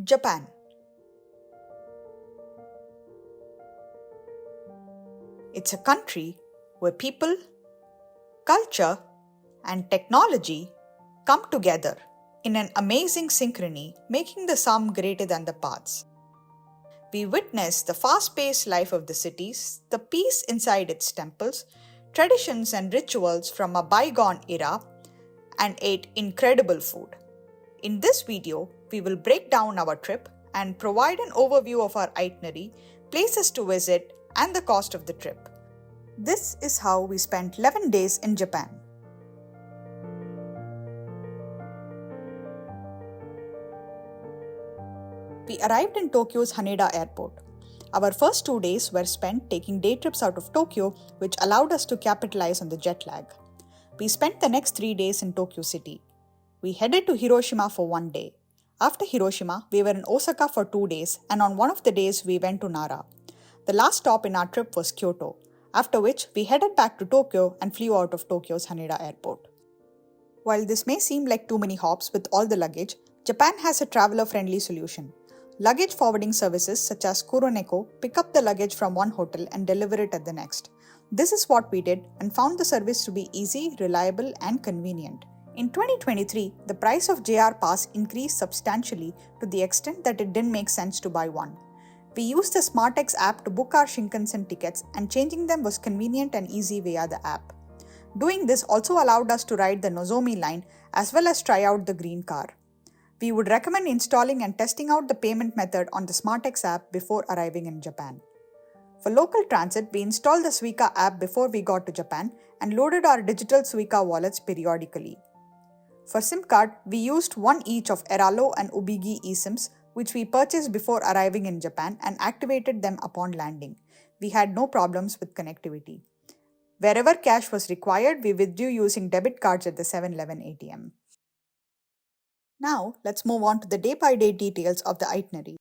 Japan. It's a country where people, culture, and technology come together in an amazing synchrony, making the sum greater than the parts. We witness the fast-paced life of the cities, the peace inside its temples, traditions and rituals from a bygone era, and ate incredible food. In this video, we will break down our trip and provide an overview of our itinerary, places to visit, and the cost of the trip. This is how we spent 11 days in Japan. We arrived in Tokyo's Haneda airport. Our first 2 days were spent taking day trips out of Tokyo, which allowed us to capitalize on the jet lag. We spent the next 3 days in Tokyo City. We headed to Hiroshima for 1 day. After Hiroshima, we were in Osaka for 2 days, and on one of the days we went to Nara. The last stop in our trip was Kyoto, after which we headed back to Tokyo and flew out of Tokyo's Haneda airport. While this may seem like too many hops with all the luggage, Japan has a traveler-friendly solution. Luggage forwarding services such as Kuroneko pick up the luggage from one hotel and deliver it at the next. This is what we did and found the service to be easy, reliable, and convenient. In 2023, the price of JR Pass increased substantially to the extent that it didn't make sense to buy one. We used the SmartX app to book our Shinkansen tickets, and changing them was convenient and easy via the app. Doing this also allowed us to ride the Nozomi line as well as try out the green car. We would recommend installing and testing out the payment method on the SmartX app before arriving in Japan. For local transit, we installed the Suica app before we got to Japan and loaded our digital Suica wallets periodically. For SIM card, we used one each of Eralo and Ubigi eSIMs, which we purchased before arriving in Japan and activated them upon landing. We had no problems with connectivity. Wherever cash was required, we withdrew using debit cards at the 7-Eleven ATM. Now, let's move on to the day-by-day details of the itinerary.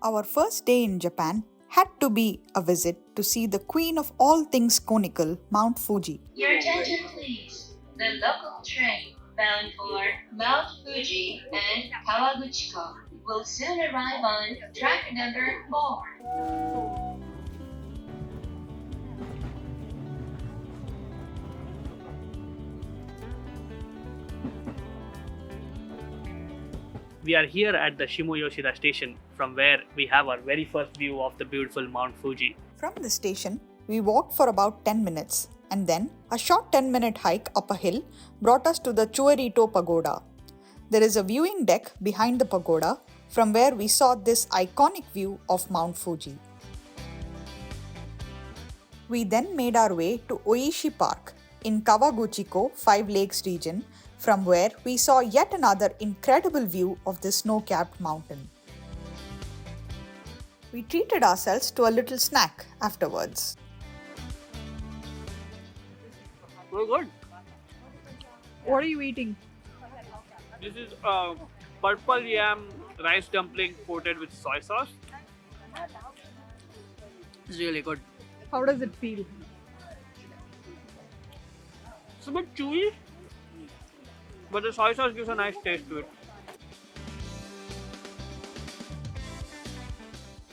Our first day in Japan had to be a visit to see the queen of all things conical, Mount Fuji. Your attention please. The local train bound for Mount Fuji and Kawaguchiko will soon arrive on track number 4. We are here at the Shimoyoshida station, from where we have our very first view of the beautiful Mount Fuji. From the station, we walked for about 10 minutes, and then a short 10-minute hike up a hill brought us to the Chuerito Pagoda. There is a viewing deck behind the pagoda from where we saw this iconic view of Mount Fuji. We then made our way to Oishi Park in Kawaguchiko 5 Lakes region, from where we saw yet another incredible view of the snow-capped mountain. We treated ourselves to a little snack afterwards. Very good. What are you eating? This is purple yam rice dumpling coated with soy sauce. It's really good. How does it feel? It's a bit chewy, but the soy sauce gives a nice taste to it.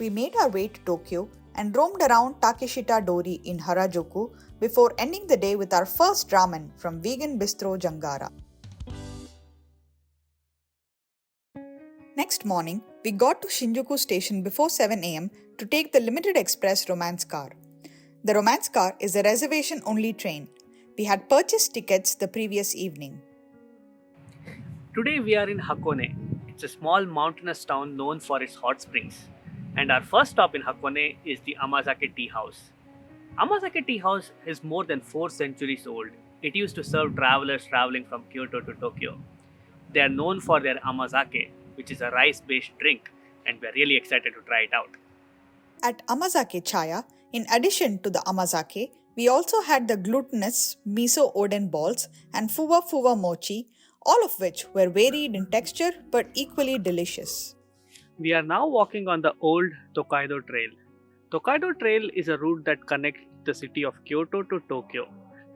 We made our way to Tokyo and roamed around Takeshita Dori in Harajuku before ending the day with our first ramen from vegan bistro Jangara. Next morning, we got to Shinjuku station before 7 am to take the limited express romance car. The romance car is a reservation-only train. We had purchased tickets the previous evening. Today we are in Hakone. It's a small mountainous town known for its hot springs. And our first stop in Hakone is the Amazake Tea House. Amazake Tea House is more than 4 centuries old. It used to serve travelers traveling from Kyoto to Tokyo. They are known for their Amazake, which is a rice-based drink, and we are really excited to try it out. At Amazake Chaya, in addition to the Amazake, we also had the glutinous miso oden balls and fuwa fuwa mochi, all of which were varied in texture but equally delicious. We are now walking on the old Tokaido Trail. Tokaido Trail is a route that connects the city of Kyoto to Tokyo.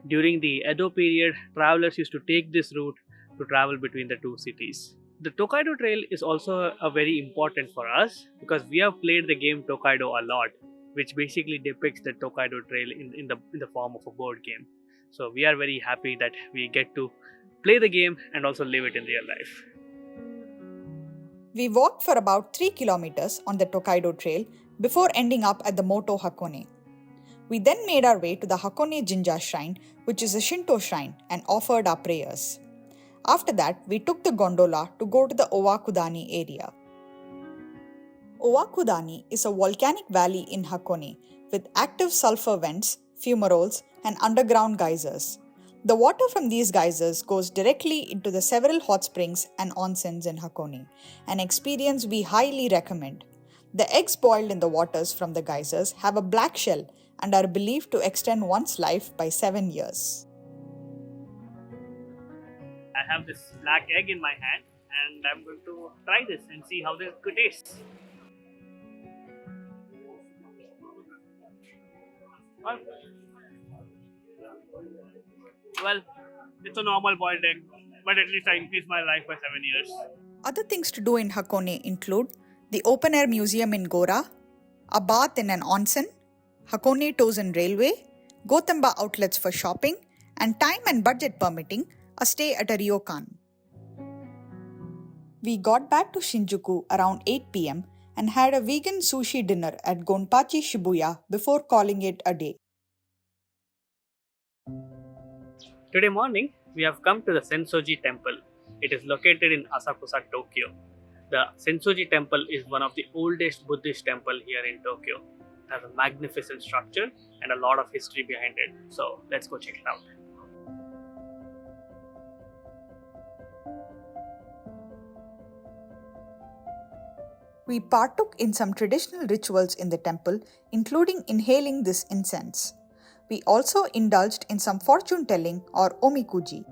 During the Edo period, travelers used to take this route to travel between the two cities. The Tokaido Trail is also a very important for us because we have played the game Tokaido a lot, which basically depicts the Tokaido Trail in the form of a board game. So we are very happy that we get to play the game and also live it in real life. We walked for about 3 kilometers on the Tokaido Trail before ending up at the Moto Hakone. We then made our way to the Hakone Jinja Shrine, which is a Shinto shrine, and offered our prayers. After that, we took the gondola to go to the Owakudani area. Owakudani is a volcanic valley in Hakone with active sulfur vents, fumaroles, and underground geysers. The water from these geysers goes directly into the several hot springs and onsens in Hakone, an experience we highly recommend. The eggs boiled in the waters from the geysers have a black shell and are believed to extend one's life by 7 years. I have this black egg in my hand and I'm going to try this and see how this could taste. Well, it's a normal boiled egg, but at least I increased my life by 7 years. Other things to do in Hakone include the open air museum in Gora, a bath in an onsen, Hakone Tours and Railway, Gotamba outlets for shopping, and time and budget permitting, a stay at a ryokan. We got back to Shinjuku around 8 pm and had a vegan sushi dinner at Gonpachi Shibuya before calling it a day. Today morning, we have come to the Hansoge temple. It is located in Asakusa, Tokyo. The Hansoge temple is one of the oldest Buddhist temple here in Tokyo. It has a magnificent structure and a lot of history behind it. So let's go check it out. We partook in some traditional rituals in the temple, including inhaling this incense. We also indulged in some fortune telling or omikuji.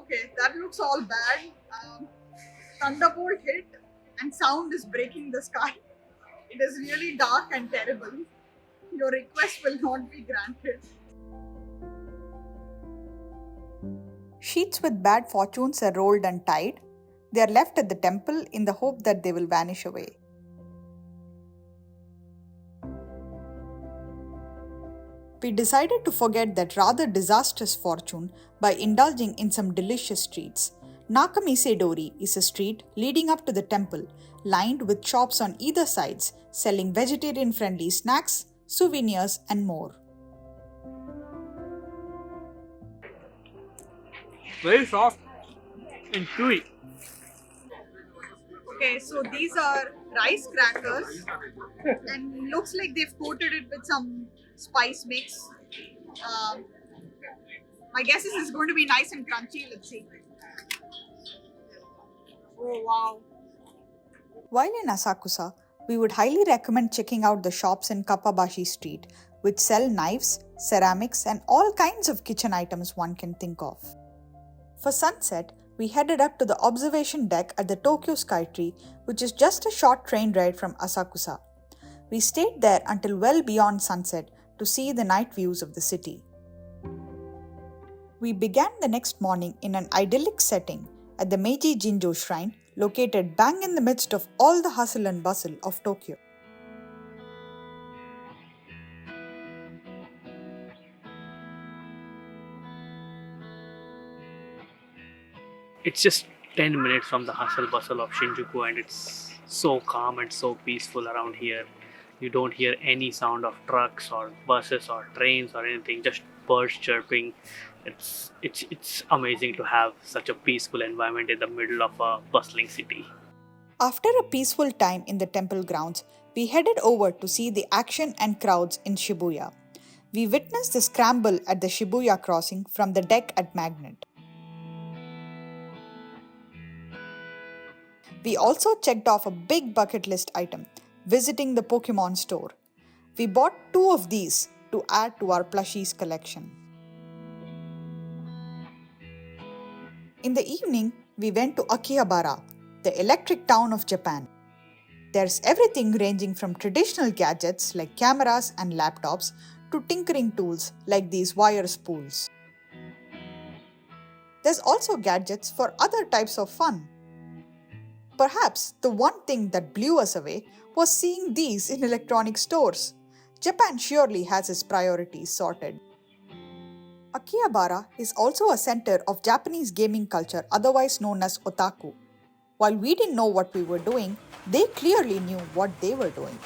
Okay, that looks all bad. Thunderbolt hit and sound is breaking the sky. It is really dark and terrible. Your request will not be granted. Sheets with bad fortunes are rolled and tied. They are left at the temple in the hope that they will vanish away. We decided to forget that rather disastrous fortune by indulging in some delicious treats. Nakamise Dori is a street leading up to the temple, lined with shops on either sides, selling vegetarian-friendly snacks, souvenirs, and more. Very soft and chewy. Okay, so these are rice crackers and looks like they've coated it with some spice mix. My guess is it's going to be nice and crunchy. Let's see. Oh wow. While in Asakusa, we would highly recommend checking out the shops in Kappabashi Street, which sell knives, ceramics, and all kinds of kitchen items one can think of. For sunset, we headed up to the observation deck at the Tokyo Skytree, which is just a short train ride from Asakusa. We stayed there until well beyond sunset to see the night views of the city. We began the next morning in an idyllic setting at the Meiji Jinjo Shrine, located bang in the midst of all the hustle and bustle of Tokyo. It's just 10 minutes from the hustle bustle of Shinjuku and it's so calm and so peaceful around here. You don't hear any sound of trucks or buses or trains or anything, just birds chirping. It's amazing to have such a peaceful environment in the middle of a bustling city. After a peaceful time in the temple grounds, we headed over to see the action and crowds in Shibuya. We witnessed the scramble at the Shibuya crossing from the deck at Magnet. We also checked off a big bucket list item, visiting the Pokemon store. We bought 2 of these to add to our plushies collection. In the evening, we went to Akihabara, the electric town of Japan. There's everything ranging from traditional gadgets like cameras and laptops to tinkering tools like these wire spools. There's also gadgets for other types of fun. Perhaps the one thing that blew us away was seeing these in electronic stores. Japan surely has its priorities sorted. Akihabara is also a center of Japanese gaming culture, otherwise known as otaku. While we didn't know what we were doing, they clearly knew what they were doing.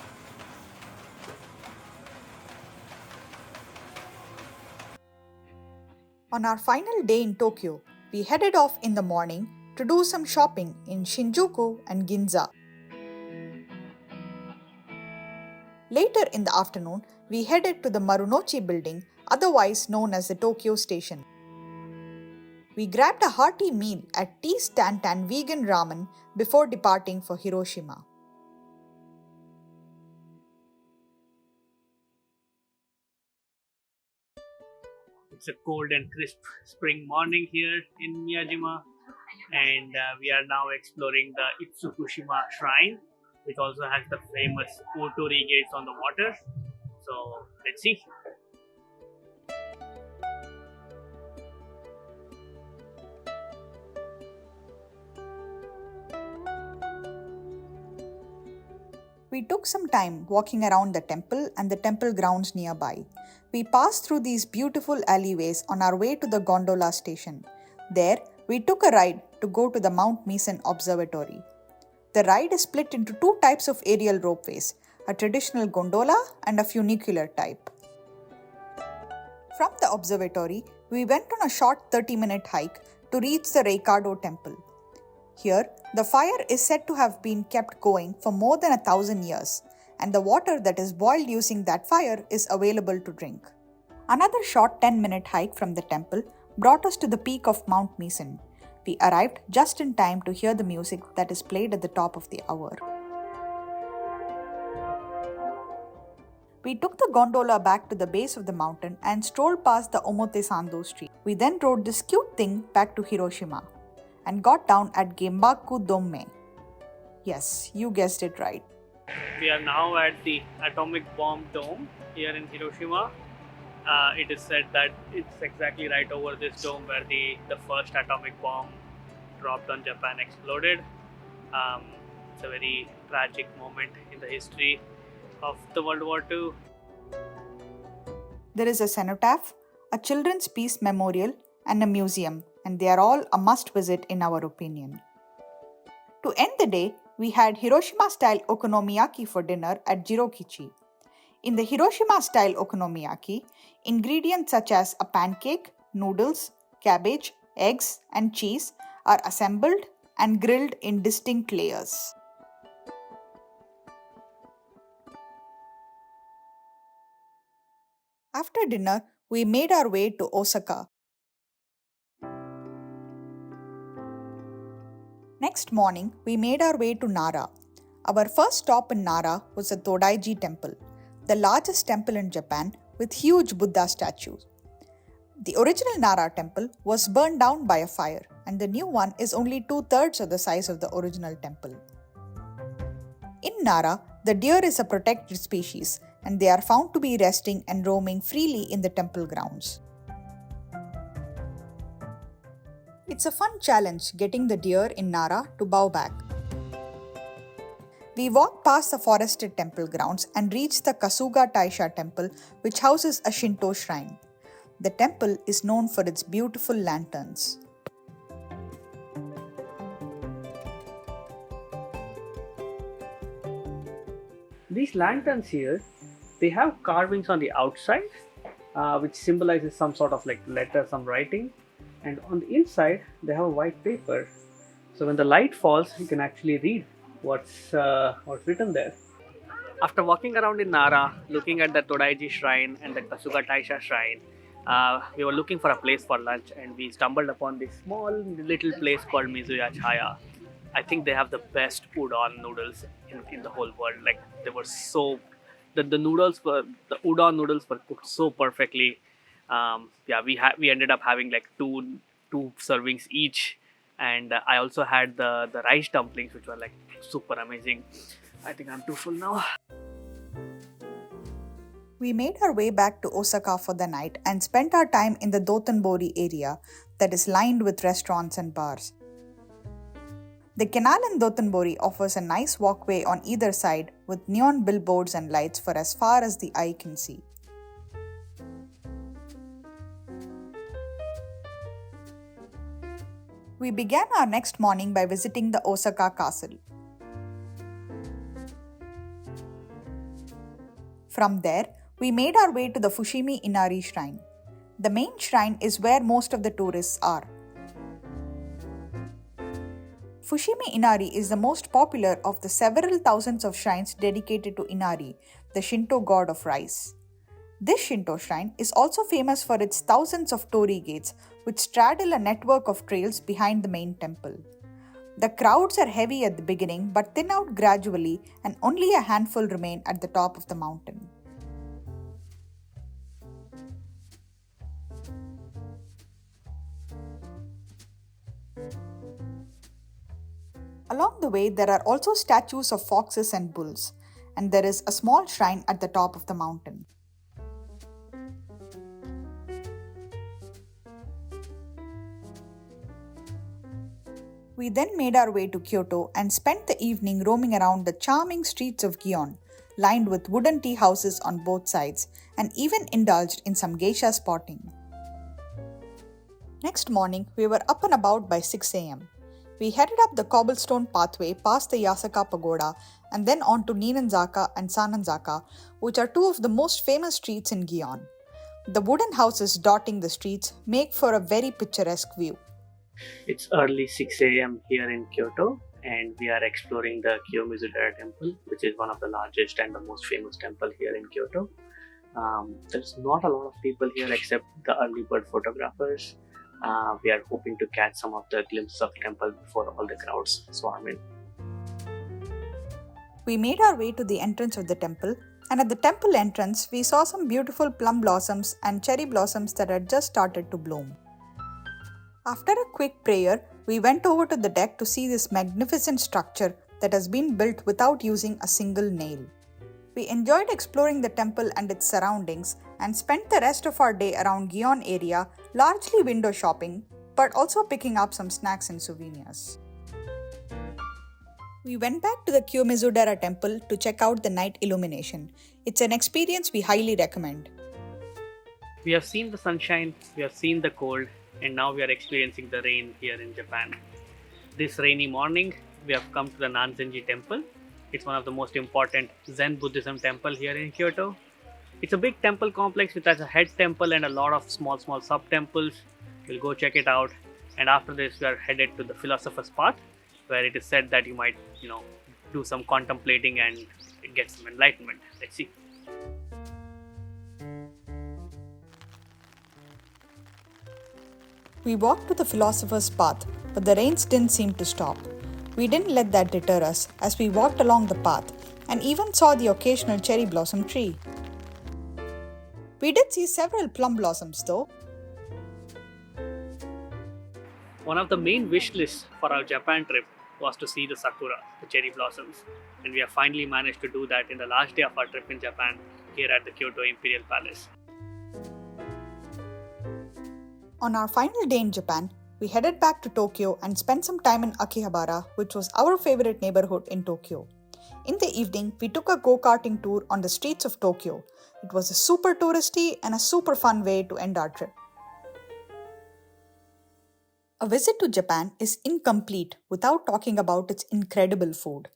On our final day in Tokyo, we headed off in the morning to do some shopping in Shinjuku and Ginza. Later in the afternoon, we headed to the Marunouchi building, otherwise known as the Tokyo Station. We grabbed a hearty meal at Tea Stantan Vegan Ramen before departing for Hiroshima. It's a cold and crisp spring morning here in Miyajima, and we are now exploring the Itsukushima Shrine, which also has the famous Otori gates on the water. So let's see. We took some time walking around the temple and the temple grounds nearby. We passed through these beautiful alleyways on our way to the gondola station. There, we took a ride to go to the Mount Meisen Observatory. The ride is split into two types of aerial ropeways, a traditional gondola and a funicular type. From the observatory, we went on a short 30-minute hike to reach the Reikado temple. Here, the fire is said to have been kept going for more than 1,000 years, and the water that is boiled using that fire is available to drink. Another short 10-minute hike from the temple brought us to the peak of Mount Meisen. We arrived just in time to hear the music that is played at the top of the hour. We took the gondola back to the base of the mountain and strolled past the Omotesando street. We then rode this cute thing back to Hiroshima and got down at Gembaku Dome. Yes, you guessed it right. We are now at the atomic bomb dome here in Hiroshima. It is said that it's exactly right over this dome where the first atomic bomb dropped on Japan exploded. It's a very tragic moment in the history of the World War II. There is a cenotaph, a children's peace memorial, and a museum, and they are all a must visit in our opinion. To end the day, we had Hiroshima-style okonomiyaki for dinner at Jirokichi. In the Hiroshima-style okonomiyaki, ingredients such as a pancake, noodles, cabbage, eggs, and cheese are assembled and grilled in distinct layers. After dinner, we made our way to Osaka. Next morning, we made our way to Nara. Our first stop in Nara was the Todaiji Temple, the largest temple in Japan with huge Buddha statues. The original Nara temple was burned down by a fire, and the new one is only 2/3 of the size of the original temple. In Nara, the deer is a protected species, and they are found to be resting and roaming freely in the temple grounds. It's a fun challenge getting the deer in Nara to bow back. We walked past the forested temple grounds and reached the Kasuga Taisha temple, which houses a Shinto shrine. The temple is known for its beautiful lanterns. These lanterns here, they have carvings on the outside, which symbolizes some sort of like letter, some writing, and on the inside they have a white paper. So when the light falls, you can actually read what's written there. After walking around in Nara, looking at the Todaiji shrine and the Kasuga Taisha shrine, we were looking for a place for lunch, and we stumbled upon this small little place called Mizuya Chaya. I think they have the best udon noodles in the whole world. Like, they were so, the udon noodles were cooked so perfectly. We ended up having like two servings each, and I also had the rice dumplings, which were like super amazing. I think I'm too full now. We made our way back to Osaka for the night and spent our time in the Dotonbori area that is lined with restaurants and bars. The canal in Dotonbori offers a nice walkway on either side with neon billboards and lights for as far as the eye can see. We began our next morning by visiting the Osaka Castle. From there, we made our way to the Fushimi Inari Shrine. The main shrine is where most of the tourists are. Fushimi Inari is the most popular of the several thousands of shrines dedicated to Inari, the Shinto god of rice. This Shinto shrine is also famous for its thousands of torii gates, which straddle a network of trails behind the main temple. The crowds are heavy at the beginning but thin out gradually, and only a handful remain at the top of the mountain. Along the way, there are also statues of foxes and bulls, and there is a small shrine at the top of the mountain. We then made our way to Kyoto and spent the evening roaming around the charming streets of Gion, lined with wooden tea houses on both sides, and even indulged in some geisha spotting. Next morning, we were up and about by 6 am. We headed up the cobblestone pathway past the Yasaka Pagoda and then on to Ninanzaka and Sananzaka, which are two of the most famous streets in Gion. The wooden houses dotting the streets make for a very picturesque view. It's early 6 a.m. here in Kyoto, and we are exploring the Kiyomizu-dera temple, which is one of the largest and the most famous temple here in Kyoto. There's not a lot of people here except the early bird photographers. We are hoping to catch some of the glimpses of the temple before all the crowds swarm in. We made our way to the entrance of the temple, and at the temple entrance, we saw some beautiful plum blossoms and cherry blossoms that had just started to bloom. After a quick prayer, we went over to the deck to see this magnificent structure that has been built without using a single nail. We enjoyed exploring the temple and its surroundings and spent the rest of our day around Gion area, largely window shopping, but also picking up some snacks and souvenirs. We went back to the Kiyomizu-dera temple to check out the night illumination. It's an experience we highly recommend. We have seen the sunshine, we have seen the cold, and now we are experiencing the rain here in Japan. This rainy morning, we have come to the Nanzenji temple. It's one of the most important Zen Buddhism temple here in Kyoto. It's a big temple complex which has a head temple and a lot of small sub-temples. We'll go check it out. And after this, we are headed to the Philosopher's Path, where it is said that you might, do some contemplating and get some enlightenment. Let's see. We walked to the Philosopher's Path, but the rains didn't seem to stop. We didn't let that deter us as we walked along the path and even saw the occasional cherry blossom tree. We did see several plum blossoms though. One of the main wish lists for our Japan trip was to see the sakura, the cherry blossoms, and we have finally managed to do that in the last day of our trip in Japan here at the Kyoto Imperial Palace. On our final day in Japan, we headed back to Tokyo and spent some time in Akihabara, which was our favorite neighborhood in Tokyo. In the evening, we took a go-karting tour on the streets of Tokyo. It was a super touristy and a super fun way to end our trip. A visit to Japan is incomplete without talking about its incredible food.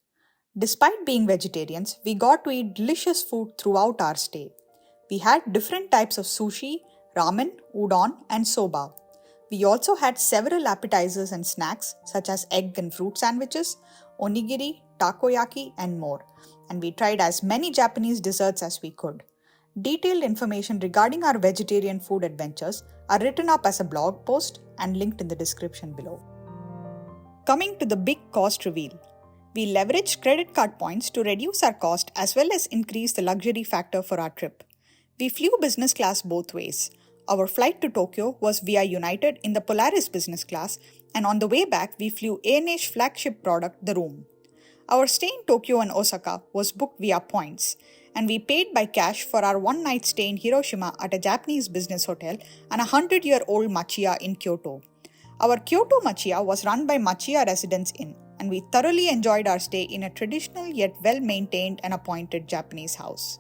Despite being vegetarians, we got to eat delicious food throughout our stay. We had different types of sushi, ramen, udon, and soba. We also had several appetizers and snacks such as egg and fruit sandwiches, onigiri, takoyaki, and more. And we tried as many Japanese desserts as we could. Detailed information regarding our vegetarian food adventures are written up as a blog post and linked in the description below. Coming to the big cost reveal. We leveraged credit card points to reduce our cost as well as increase the luxury factor for our trip. We flew business class both ways. Our flight to Tokyo was via United in the Polaris business class, and on the way back we flew ANA's flagship product, the Room. Our stay in Tokyo and Osaka was booked via points, and we paid by cash for our one-night stay in Hiroshima at a Japanese business hotel and a 100-year-old machiya in Kyoto. Our Kyoto machiya was run by Machiya Residence Inn, and we thoroughly enjoyed our stay in a traditional yet well-maintained and appointed Japanese house.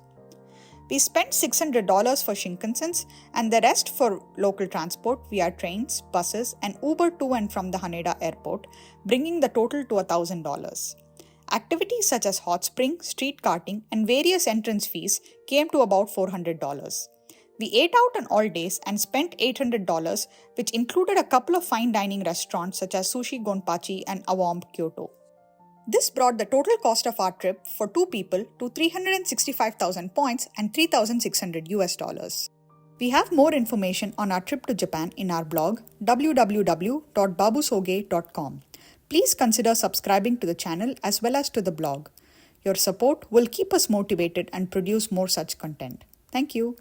We spent $600 for Shinkansens and the rest for local transport via trains, buses, and Uber to and from the Haneda airport, bringing the total to $1,000. Activities such as hot spring, street karting, and various entrance fees came to about $400. We ate out on all days and spent $800, which included a couple of fine dining restaurants such as Sushi Gonpachi and Awam Kyoto. This brought the total cost of our trip for two people to 365,000 points and $3,600. We have more information on our trip to Japan in our blog www.babusoge.com. Please consider subscribing to the channel as well as to the blog. Your support will keep us motivated and produce more such content. Thank you.